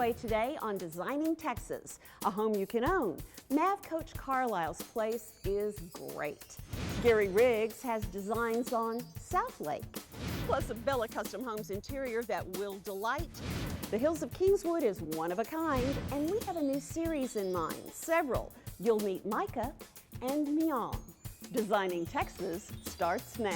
way today on Designing Texas, a home you can own. Mav Coach Carlisle's place is great. Gary Riggs has designs on South Lake, plus a Bella Custom Homes interior that will delight. The Hills of Kingswood is one of a kind, and we have a new series in mind, several. You'll meet Micah and Mian. Designing Texas starts now.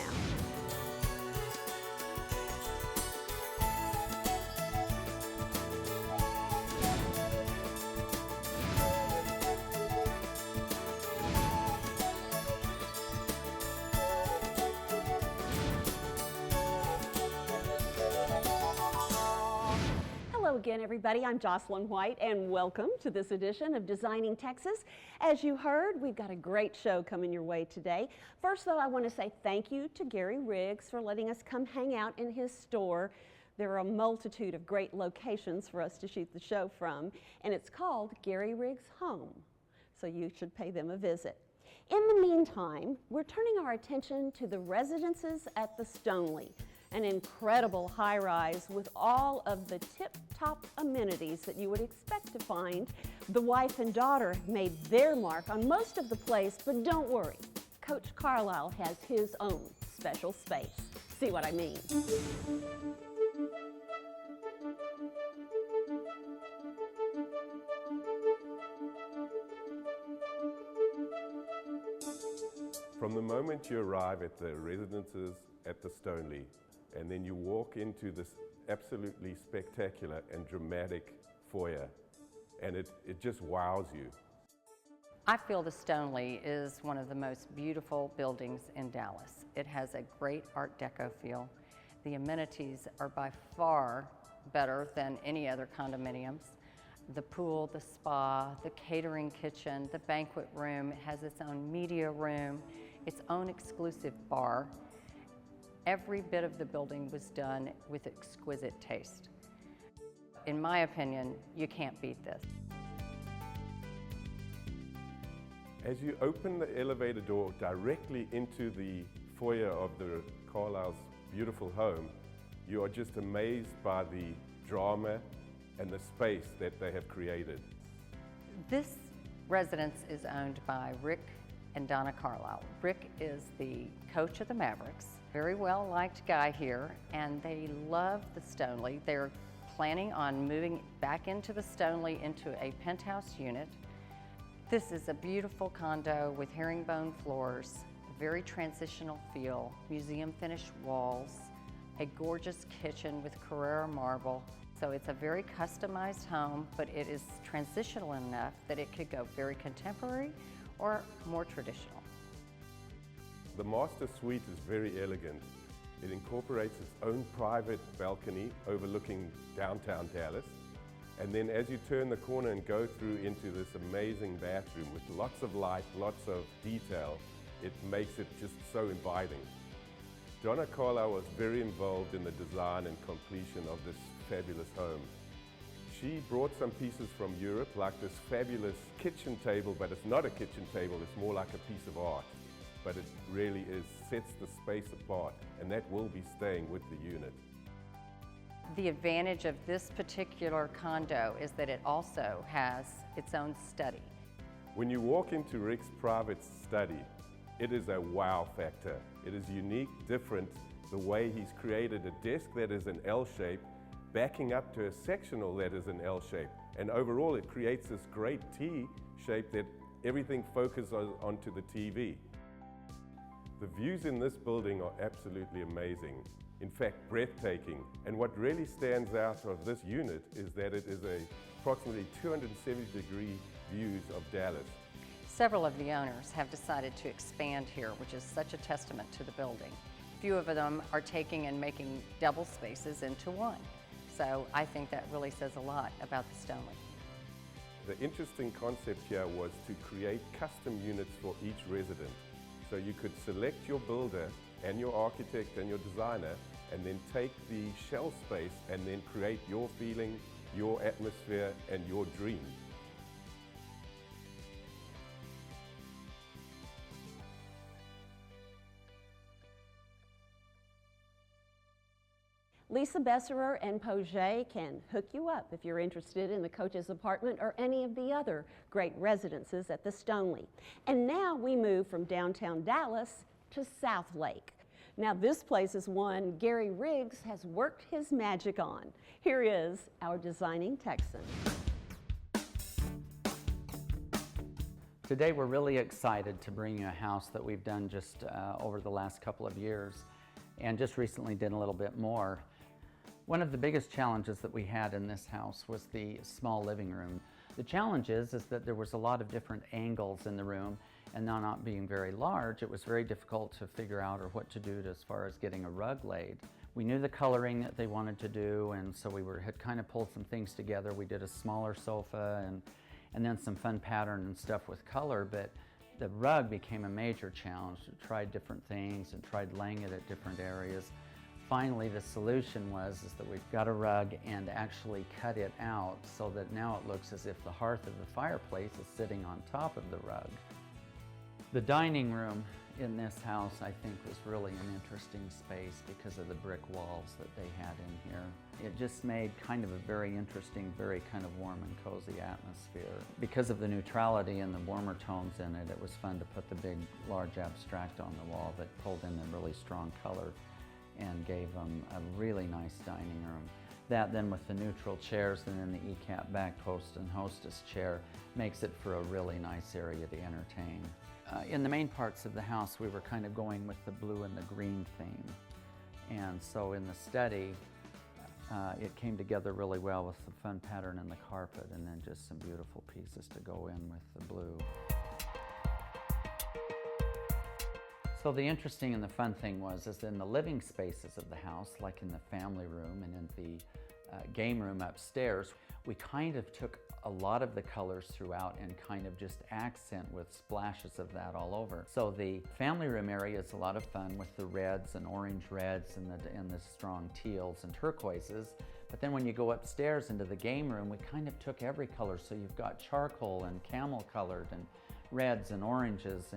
Hello again, everybody. I'm Jocelyn White, and welcome to this edition of Designing Texas. As you heard, we've got a great show coming your way today. First, though, I want to say thank you to Gary Riggs for letting us come hang out in his store. There are a multitude of great locations for us to shoot the show from, and it's called Gary Riggs Home, so you should pay them a visit. In the meantime, we're turning our attention to the residences at the Stoneleigh, an incredible high-rise with all of the tip-top amenities that you would expect to find. The wife and daughter made their mark on most of the place, but don't worry, Coach Carlisle has his own special space. See what I mean? From the moment you arrive at the residences at the Stoneleigh, and then you walk into this absolutely spectacular and dramatic foyer, and it just wows you. I feel the Stoneleigh is one of the most beautiful buildings in Dallas. It has a great Art Deco feel. The amenities are by far better than any other condominiums. The pool, the spa, the catering kitchen, the banquet room, it has its own media room, its own exclusive bar. Every bit of the building was done with exquisite taste. In my opinion, you can't beat this. As you open the elevator door directly into the foyer of the Carlisle's beautiful home, you are just amazed by the drama and the space that they have created. This residence is owned by Rick and Donna Carlisle. Rick is the coach of the Mavericks, very well-liked guy here, and they love the Stoneleigh. They're planning on moving back into the Stoneleigh into a penthouse unit. This is a beautiful condo with herringbone floors, a very transitional feel, museum finished walls, a gorgeous kitchen with Carrara marble. So it's a very customized home, but it is transitional enough that it could go very contemporary or more traditional. The master suite is very elegant. It incorporates its own private balcony overlooking downtown Dallas. And then as you turn the corner and go through into this amazing bathroom with lots of light, lots of detail, it makes it just so inviting. Donna Carlisle was very involved in the design and completion of this fabulous home. She brought some pieces from Europe, like this fabulous kitchen table, but it's not a kitchen table, it's more like a piece of art. But it really sets the space apart, and that will be staying with the unit. The advantage of this particular condo is that it also has its own study. When you walk into Rick's private study, it is a wow factor. It is unique, different, the way he's created a desk that is an L shape, backing up to a sectional that is an L shape. And overall, it creates this great T shape that everything focuses onto the TV. The views in this building are absolutely amazing. In fact, breathtaking. And what really stands out of this unit is that it is approximately 270-degree views of Dallas. Several of the owners have decided to expand here, which is such a testament to the building. Few of them are taking and making double spaces into one. So I think that really says a lot about the Stoneleigh. The interesting concept here was to create custom units for each resident. So you could select your builder and your architect and your designer, and then take the shell space and then create your feeling, your atmosphere, and your dream. Lisa Lisa Besserer and Poget can hook you up if you're interested in the Coach's apartment or any of the other great residences at the Stoneleigh. And now we move from downtown Dallas to South Lake. Now this place is one Gary Riggs has worked his magic on. Here is our designing Texan. Today we're really excited to bring you a house that we've done just over the last couple of years and just recently did a little bit more. One of the biggest challenges that we had in this house was the small living room. The challenge is that there was a lot of different angles in the room, and now not being very large, it was very difficult to figure out or what to do as far as getting a rug laid. We knew the coloring that they wanted to do, and so we had kind of pulled some things together. We did a smaller sofa and then some fun pattern and stuff with color, but the rug became a major challenge. We tried different things and tried laying it at different areas. Finally, the solution is that we've got a rug and actually cut it out so that now it looks as if the hearth of the fireplace is sitting on top of the rug. The dining room in this house, I think, was really an interesting space because of the brick walls that they had in here. It just made kind of a very interesting, very kind of warm and cozy atmosphere. Because of the neutrality and the warmer tones in it, it was fun to put the big, large abstract on the wall that pulled in the really strong color and gave them a really nice dining room. That then with the neutral chairs and then the ECAP back host and hostess chair makes it for a really nice area to entertain. In the main parts of the house, we were kind of going with the blue and the green theme. And so in the study, it came together really well with the fun pattern in the carpet and then just some beautiful pieces to go in with the blue. So the interesting and the fun thing is in the living spaces of the house, like in the family room and in the game room upstairs, we kind of took a lot of the colors throughout and kind of just accent with splashes of that all over. So the family room area is a lot of fun with the reds and orange reds and the strong teals and turquoises. But then when you go upstairs into the game room, we kind of took every color. So you've got charcoal and camel colored and reds and oranges,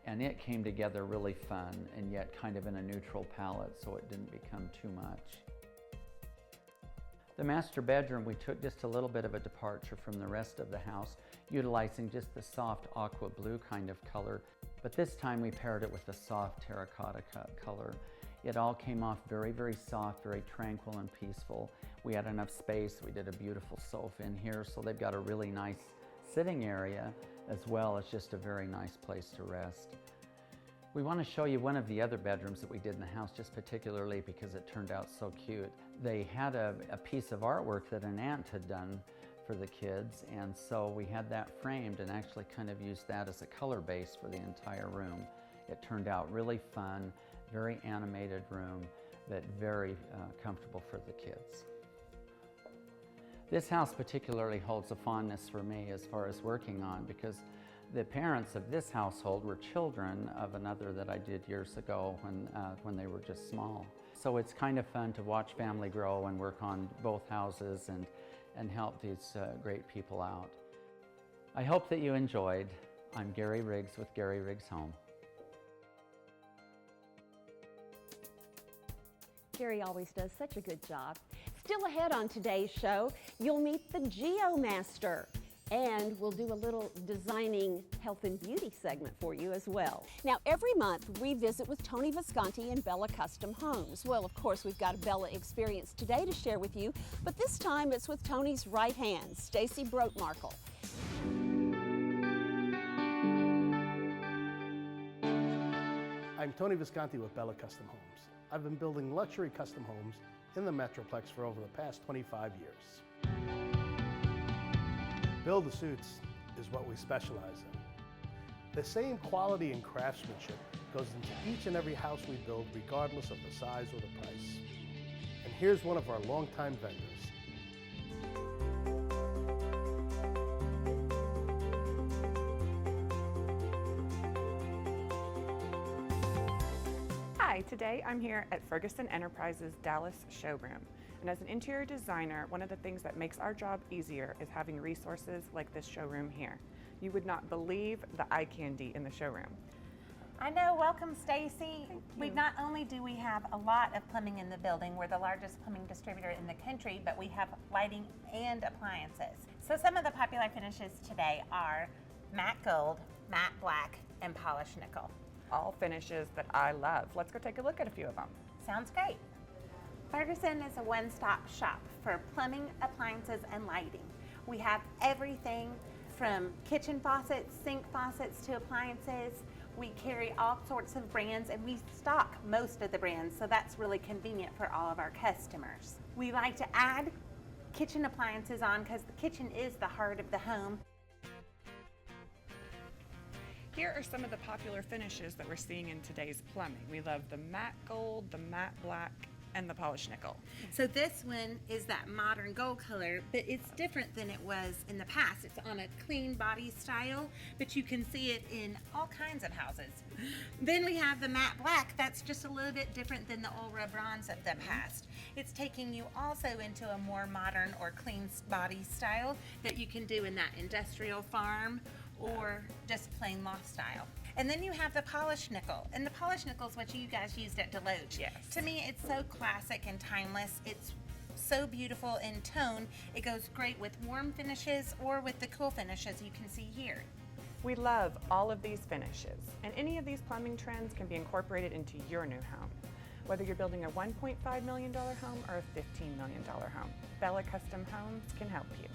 and it came together really fun and yet kind of in a neutral palette so it didn't become too much. The master bedroom, we took just a little bit of a departure from the rest of the house, utilizing just the soft aqua blue kind of color, but this time we paired it with a soft terracotta color. It all came off very, very soft, very tranquil and peaceful. We had enough space. We did a beautiful sofa in here, so they've got a really nice sitting area as well as just a very nice place to rest. We want to show you one of the other bedrooms that we did in the house, just particularly because it turned out so cute. They had a piece of artwork that an aunt had done for the kids, and so we had that framed and actually kind of used that as a color base for the entire room. It turned out really fun, very animated room, but very comfortable for the kids. This house particularly holds a fondness for me as far as working on, because the parents of this household were children of another that I did years ago when they were just small. So it's kind of fun to watch family grow and work on both houses and help these great people out. I hope that you enjoyed. I'm Gary Riggs with Gary Riggs Home. Gary always does such a good job. Still ahead on today's show, you'll meet the GeoMaster. And we'll do a little designing health and beauty segment for you as well. Now, every month we visit with Tony Visconti and Bella Custom Homes. Well, of course, we've got a Bella experience today to share with you, but this time it's with Tony's right hand, Stacy Brotmarkle. I'm Tony Visconti with Bella Custom Homes. I've been building luxury custom homes in the Metroplex for over the past 25 years. Build-to-suits is what we specialize in. The same quality and craftsmanship goes into each and every house we build, regardless of the size or the price. And here's one of our longtime vendors. Hi, today I'm here at Ferguson Enterprises Dallas showroom. And as an interior designer, one of the things that makes our job easier is having resources like this showroom here. You would not believe the eye candy in the showroom. I know, welcome Stacy. Not only do we have a lot of plumbing in the building, we're the largest plumbing distributor in the country, but we have lighting and appliances. So some of the popular finishes today are matte gold, matte black, and polished nickel. All finishes that I love. Let's go take a look at a few of them. Sounds great. Ferguson is a one-stop shop for plumbing, appliances, and lighting. We have everything from kitchen faucets, sink faucets to appliances. We carry all sorts of brands and we stock most of the brands, so that's really convenient for all of our customers. We like to add kitchen appliances on because the kitchen is the heart of the home. Here are some of the popular finishes that we're seeing in today's plumbing. We love the matte gold, the matte black, and the polished nickel. So this one is that modern gold color, but it's different than it was in the past. It's on a clean body style, but you can see it in all kinds of houses. Then we have the matte black. That's just a little bit different than the old red bronze of the past. It's taking you also into a more modern or clean body style that you can do in that industrial farm or just plain loft style. And then you have the polished nickel. And the polished nickel is what you guys used at Deloach. Yes. To me, it's so classic and timeless. It's so beautiful in tone. It goes great with warm finishes or with the cool finishes you can see here. We love all of these finishes, and any of these plumbing trends can be incorporated into your new home. Whether you're building a $1.5 million home or a $15 million home, Bella Custom Homes can help you.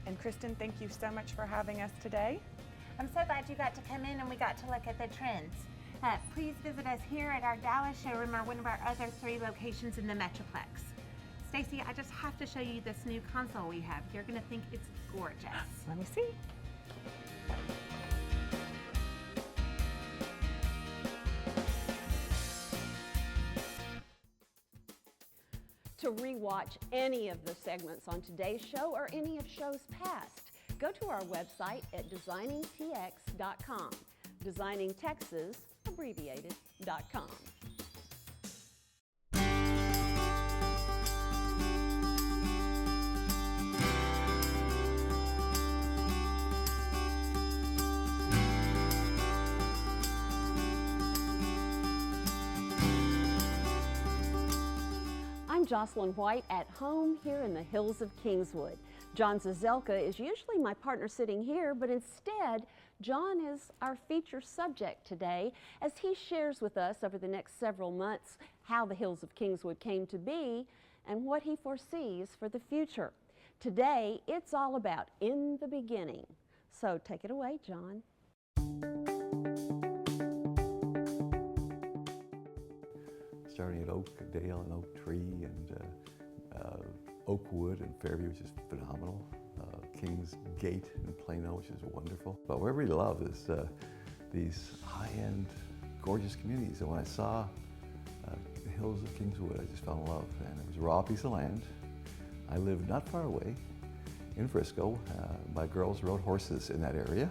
And Kristen, thank you so much for having us today. I'm so glad you got to come in and we got to look at the trends. Please visit us here at our Dallas showroom or one of our other 3 locations in the Metroplex. Stacy, I just have to show you this new console we have. You're gonna think it's gorgeous. Let me see. To rewatch any of the segments on today's show or any of shows past, go to our website at designingtx.com. Designing Texas, abbreviated.com. I'm Jocelyn White at home here in the hills of Kingswood. John Zazelka is usually my partner sitting here, but instead, John is our feature subject today as he shares with us over the next several months how the hills of Kingswood came to be and what he foresees for the future. Today, it's all about in the beginning. So take it away, John. Starting at Oakdale and Oak Tree and Oakwood and Fairview, which is phenomenal. Kings Gate in Plano, which is wonderful. But what I really love is these high-end, gorgeous communities. And when I saw the hills of Kingswood, I just fell in love. And it was a raw piece of land. I lived not far away in Frisco. My girls rode horses in that area.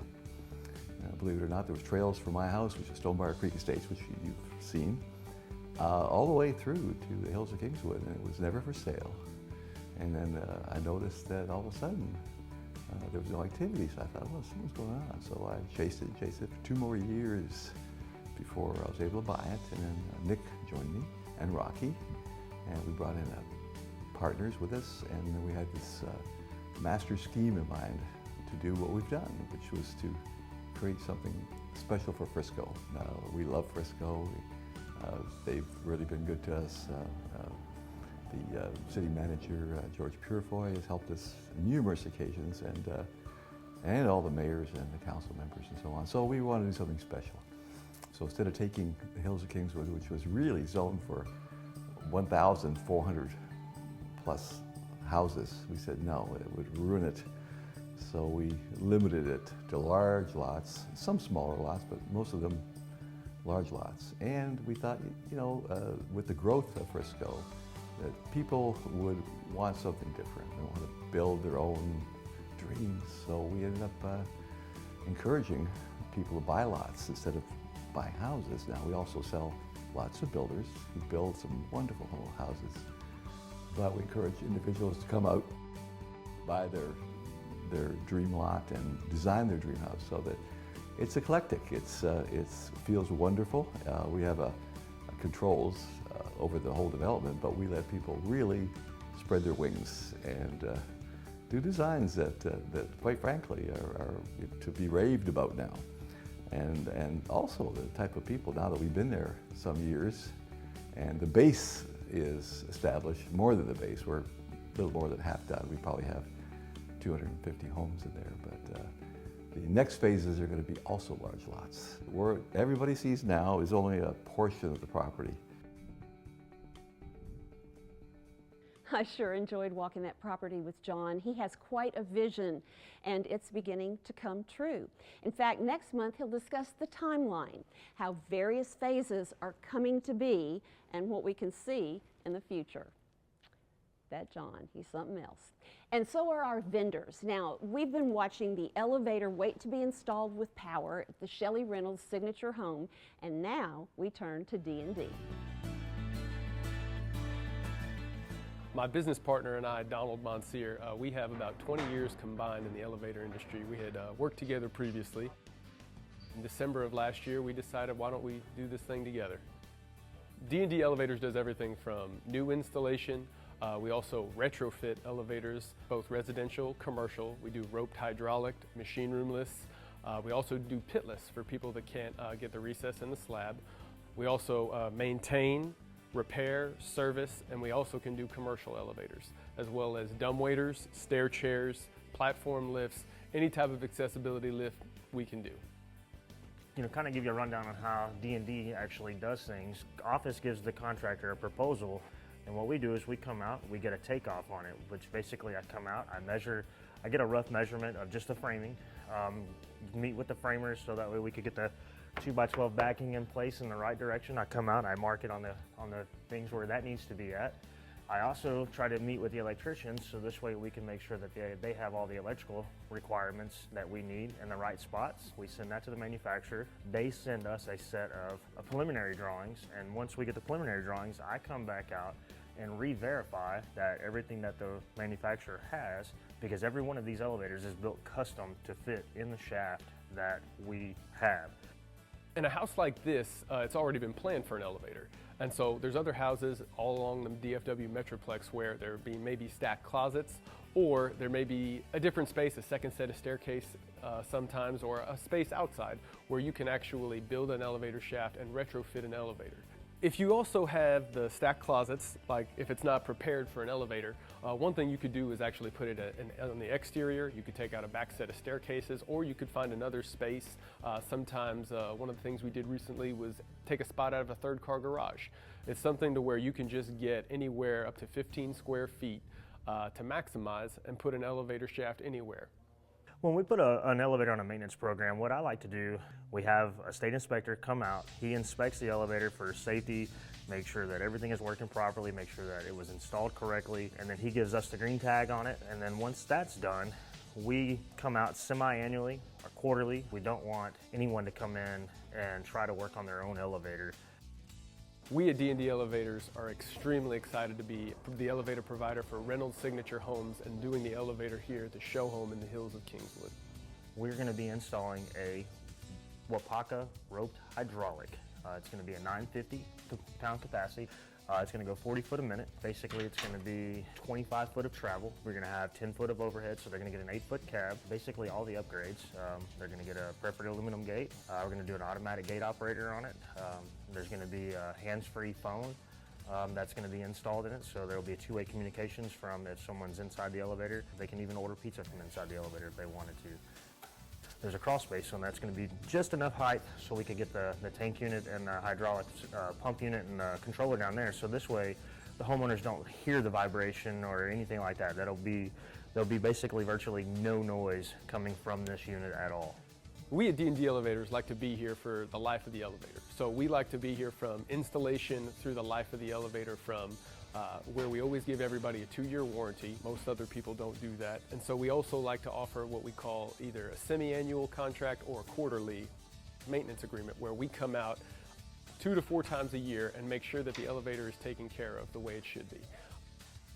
Believe it or not, there was trails from my house, which is Stonebriar Creek Estates, which you've seen, all the way through to the hills of Kingswood, and it was never for sale. And then I noticed that all of a sudden there was no activity, so I thought, well, something's going on. So I chased it for 2 more years before I was able to buy it. And then Nick joined me and Rocky, and we brought in partners with us, and then we had this master scheme in mind to do what we've done, which was to create something special for Frisco. We love Frisco. They've really been good to us. The city manager, George Purifoy, has helped us on numerous occasions, and all the mayors and the council members and so on. So we wanted to do something special. So instead of taking the hills of Kingswood, which was really zoned for 1,400 plus houses, we said no, it would ruin it. So we limited it to large lots, some smaller lots, but most of them large lots. And we thought, with the growth of Frisco, that people would want something different. They want to build their own dreams. So we ended up encouraging people to buy lots instead of buying houses. Now we also sell lots of builders who build some wonderful houses. But we encourage individuals to come out, buy their dream lot and design their dream house so that It's eclectic. It feels wonderful. We have controls over the whole development, but we let people really spread their wings and do designs that quite frankly, are to be raved about now. And also the type of people, now that we've been there some years, and the base is established, more than the base, we're a little more than half done. We probably have 250 homes in there, but the next phases are going to be also large lots. What everybody sees now is only a portion of the property. I sure enjoyed walking that property with John. He has quite a vision, and it's beginning to come true. In fact, next month he'll discuss the timeline, how various phases are coming to be, and what we can see in the future. That John, he's something else. And so are our vendors. Now, we've been watching the elevator wait to be installed with power at the Shelley Reynolds signature home, and now we turn to D&D. My business partner and I, Donald Monsieur, we have about 20 years combined in the elevator industry. We had worked together previously. In December of last year, we decided, why don't we do this thing together? D&D Elevators does everything from new installation. We also retrofit elevators, both residential, commercial. We do roped hydraulic, machine roomless. We also do pitless for people that can't get the recess in the slab. We also maintain, repair, service, and we also can do commercial elevators, as well as dumbwaiters, stair chairs, platform lifts, any type of accessibility lift we can do. You know, kind of give you a rundown on how D&D actually does things. Office gives the contractor a proposal, and what we do is we come out, we get a takeoff on it, which basically I come out, I get a rough measurement of just the framing, meet with the framers so that way we could get the 2x12 backing in place in the right direction. I come out, I mark it on the things where that needs to be at. I also try to meet with the electricians so this way we can make sure that they have all the electrical requirements that we need in the right spots. We send that to the manufacturer. They send us a set of preliminary drawings, and once we get the preliminary drawings, I come back out and re-verify that everything that the manufacturer has, because every one of these elevators is built custom to fit in the shaft that we have. In a house like this, it's already been planned for an elevator. And so there's other houses all along the DFW Metroplex where there be maybe stacked closets, or there may be a different space, a second set of staircase sometimes, or a space outside where you can actually build an elevator shaft and retrofit an elevator. If you also have the stacked closets, like if it's not prepared for an elevator, one thing you could do is actually put it on the exterior. You could take out a back set of staircases, or you could find another space. Sometimes one of the things we did recently was take a spot out of a third car garage. It's something to where you can just get anywhere up to 15 square feet to maximize and put an elevator shaft anywhere. When we put an elevator on a maintenance program, what I like to do, we have a state inspector come out. He inspects the elevator for safety, make sure that everything is working properly, make sure that it was installed correctly, and then he gives us the green tag on it. And then once that's done, we come out semi-annually or quarterly. We don't want anyone to come in and try to work on their own elevator. We at D&D Elevators are extremely excited to be the elevator provider for Reynolds Signature Homes and doing the elevator here at the show home in the hills of Kingswood. We're going to be installing a Wapaka roped hydraulic. It's going to be a 950-pound capacity. It's going to go 40 foot a minute. Basically, it's going to be 25 foot of travel. We're going to have 10 foot of overhead, so they're going to get an 8-foot cab. Basically, all the upgrades. They're going to get a perforated aluminum gate. We're going to do an automatic gate operator on it. There's going to be a hands-free phone that's going to be installed in it, so there will be a two-way communications from if someone's inside the elevator. They can even order pizza from inside the elevator if they wanted to. There's a crawl space, so that's going to be just enough height so we could get the tank unit and the hydraulic pump unit and the controller down there. So this way, the homeowners don't hear the vibration or anything like that. There'll be basically virtually no noise coming from this unit at all. We at D&D Elevators like to be here for the life of the elevator. So we like to be here from installation through the life of the elevator, from where we always give everybody a 2-year warranty. Most other people don't do that. And so we also like to offer what we call either a semi-annual contract or a quarterly maintenance agreement, where we come out 2 to 4 times a year and make sure that the elevator is taken care of the way it should be.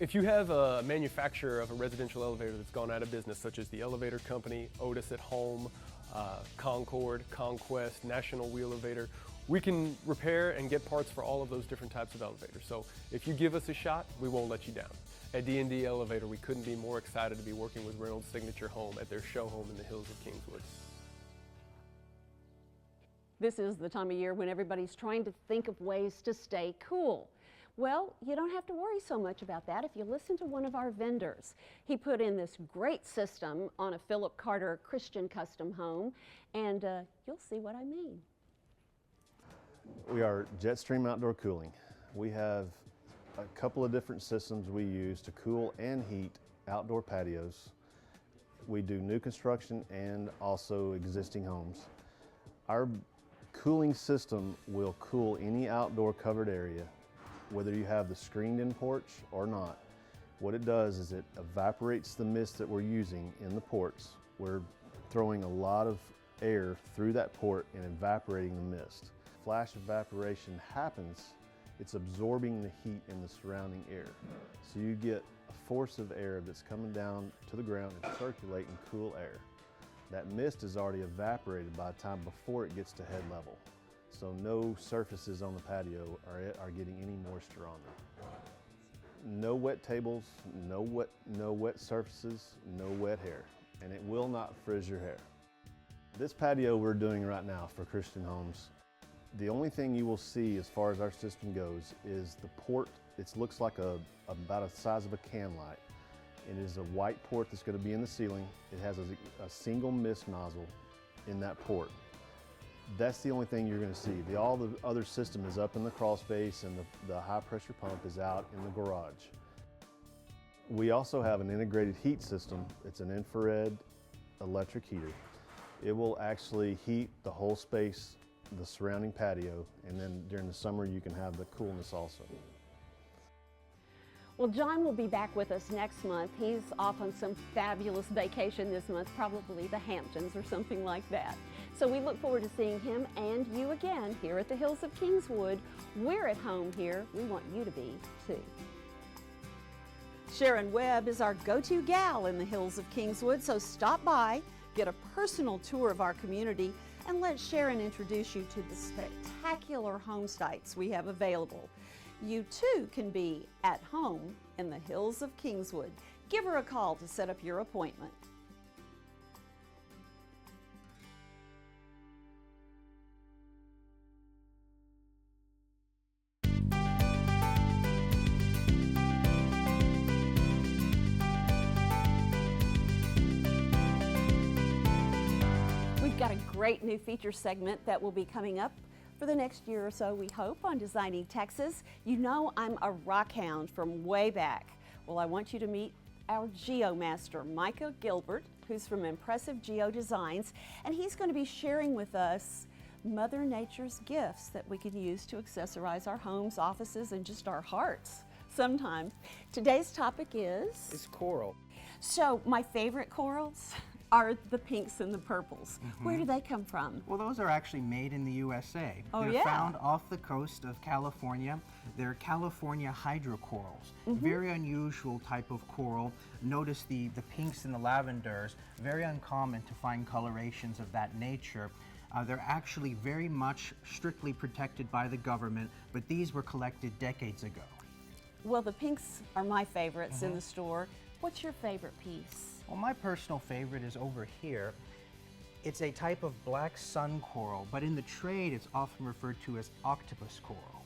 If you have a manufacturer of a residential elevator that's gone out of business, such as the Elevator Company, Otis at Home, Concord, Conquest, National Wheel Elevator, we can repair and get parts for all of those different types of elevators. So if you give us a shot, we won't let you down. At D&D Elevator, we couldn't be more excited to be working with Reynolds Signature Home at their show home in the hills of Kingswood. This is the time of year when everybody's trying to think of ways to stay cool. Well, you don't have to worry so much about that if you listen to one of our vendors. He put in this great system on a Philip Carter Christian custom home, and you'll see what I mean. We are Jetstream Outdoor Cooling. We have a couple of different systems we use to cool and heat outdoor patios. We do new construction and also existing homes. Our cooling system will cool any outdoor covered area, whether you have the screened-in porch or not. What it does is it evaporates the mist that we're using in the ports. We're throwing a lot of air through that port and evaporating the mist. Flash evaporation happens, it's absorbing the heat in the surrounding air. So you get a force of air that's coming down to the ground and circulating cool air. That mist is already evaporated by the time before it gets to head level. So no surfaces on the patio are getting any moisture on them. No wet tables, no wet surfaces, no wet hair, and it will not frizz your hair. This patio we're doing right now for Christian homes, the only thing you will see as far as our system goes is the port. It looks like about the size of a can light. It is a white port that's going to be in the ceiling. It has a single mist nozzle in that port. That's the only thing you're going to see. All the other system is up in the crawl space, and the high pressure pump is out in the garage. We also have an integrated heat system. It's an infrared electric heater. It will actually heat the whole space, the surrounding patio, and then during the summer you can have the coolness also. Well, John will be back with us next month. He's off on some fabulous vacation this month, probably the Hamptons or something like that. So we look forward to seeing him and you again here at the Hills of Kingswood. We're at home here. We want you to be too. Sharon Webb is our go-to gal in the Hills of Kingswood, so stop by, get a personal tour of our community, and let Sharon introduce you to the spectacular home sites we have available. You too can be at home in the Hills of Kingswood. Give her a call to set up your appointment. We've got a great new feature segment that will be coming up for the next year or so, we hope, on Designing Texas. You know I'm a rock hound from way back. Well, I want you to meet our geomaster, Micah Gilbert, who's from Impressive Geo Designs, and he's going to be sharing with us Mother Nature's gifts that we can use to accessorize our homes, offices, and just our hearts sometime. Today's topic is coral. So my favorite corals are the pinks and the purples. Where do they come from? Well, those are actually made in the USA. Oh, They're yeah. found off the coast of California. They're California hydrocorals. Very unusual type of coral. Notice the pinks and the lavenders, very uncommon to find colorations of that nature. They're actually very much strictly protected by the government, but these were collected decades ago. Well, the pinks are my favorites in the store. What's your favorite piece? Well, my personal favorite is over here. It's a type of black sun coral, but in the trade it's often referred to as octopus coral.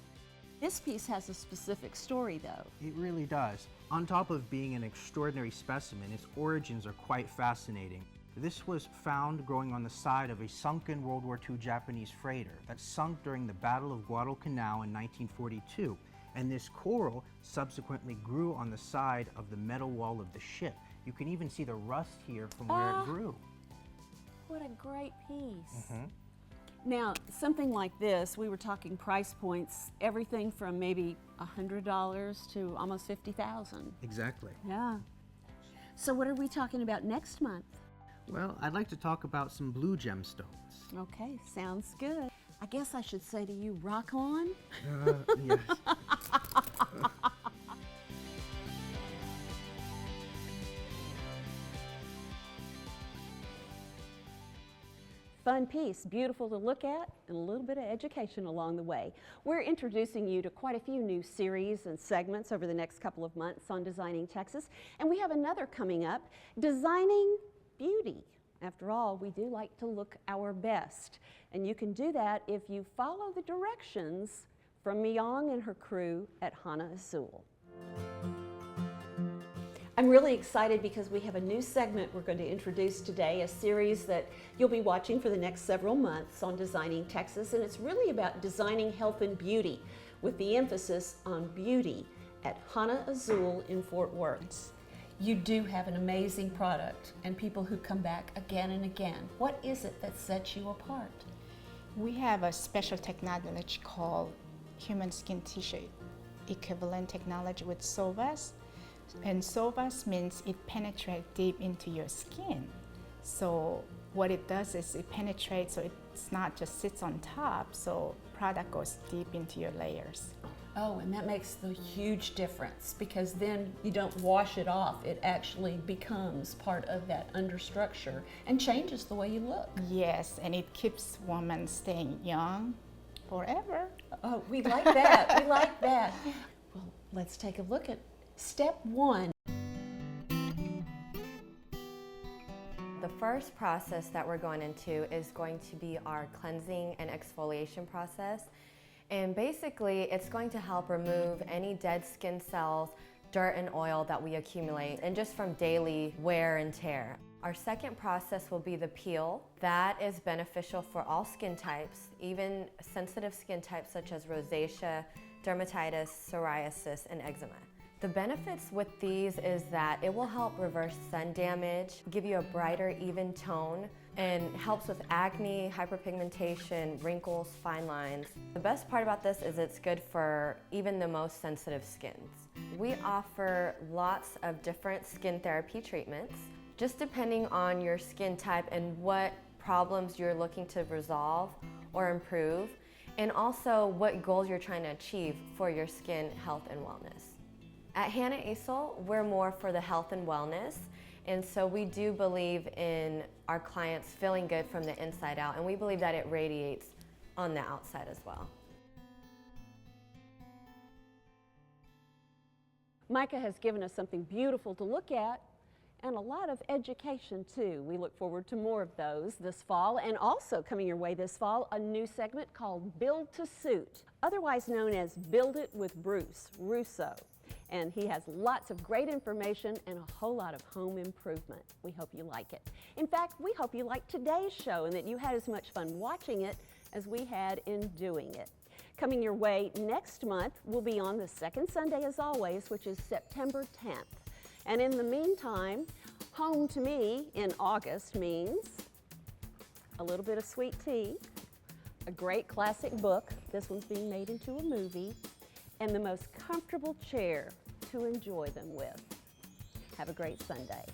This piece has a specific story, though. It really does. On top of being an extraordinary specimen, its origins are quite fascinating. This was found growing on the side of a sunken World War II Japanese freighter that sunk during the Battle of Guadalcanal in 1942. And this coral subsequently grew on the side of the metal wall of the ship. You can even see the rust here from where it grew. What a great piece. Now, something like this, we were talking price points, everything from maybe $100 to almost $50,000. Exactly. Yeah. So what are we talking about next month? Well, I'd like to talk about some blue gemstones. Okay, sounds good. I guess I should say to you, rock on. Yes. fun piece, beautiful to look at, and a little bit of education along the way. We're introducing you to quite a few new series and segments over the next couple of months on Designing Texas, and we have another coming up, Designing Beauty. After all, we do like to look our best, and you can do that if you follow the directions from Myong and her crew at Hana Azul. I'm really excited because we have a new segment we're going to introduce today, a series that you'll be watching for the next several months on Designing Texas, and it's really about designing health and beauty with the emphasis on beauty at Hana Azul in Fort Worth. You do have an amazing product and people who come back again and again. What is it that sets you apart? We have a special technology called human skin tissue equivalent technology with SOVAS. And SOVAS means it penetrates deep into your skin. So what it does is it penetrates, so it's not just sits on top, so product goes deep into your layers. Oh, and that makes the huge difference because then you don't wash it off. It actually becomes part of that understructure and changes the way you look. Yes, and it keeps women staying young forever. Oh, we like that. We like that. Well, let's take a look at Step 1. The first process that we're going into is going to be our cleansing and exfoliation process. And basically, it's going to help remove any dead skin cells, dirt and oil that we accumulate, and just from daily wear and tear. Our second process will be the peel. That is beneficial for all skin types, even sensitive skin types such as rosacea, dermatitis, psoriasis, and eczema. The benefits with these is that it will help reverse sun damage, give you a brighter, even tone, and helps with acne, hyperpigmentation, wrinkles, fine lines. The best part about this is it's good for even the most sensitive skins. We offer lots of different skin therapy treatments, just depending on your skin type and what problems you're looking to resolve or improve, and also what goals you're trying to achieve for your skin health and wellness. At Hana Azul, we're more for the health and wellness, and so we do believe in our clients feeling good from the inside out, and we believe that it radiates on the outside as well. Micah has given us something beautiful to look at and a lot of education too. We look forward to more of those this fall, and also coming your way this fall, a new segment called Build to Suit, otherwise known as Build It with Bruce Russo. And he has lots of great information and a whole lot of home improvement. We hope you like it. In fact, we hope you liked today's show and that you had as much fun watching it as we had in doing it. Coming your way next month, we'll be on the second Sunday as always, which is September 10th. And in the meantime, home to me in August means a little bit of sweet tea, a great classic book, this one's being made into a movie, and the most comfortable chair to enjoy them with. Have a great Sunday.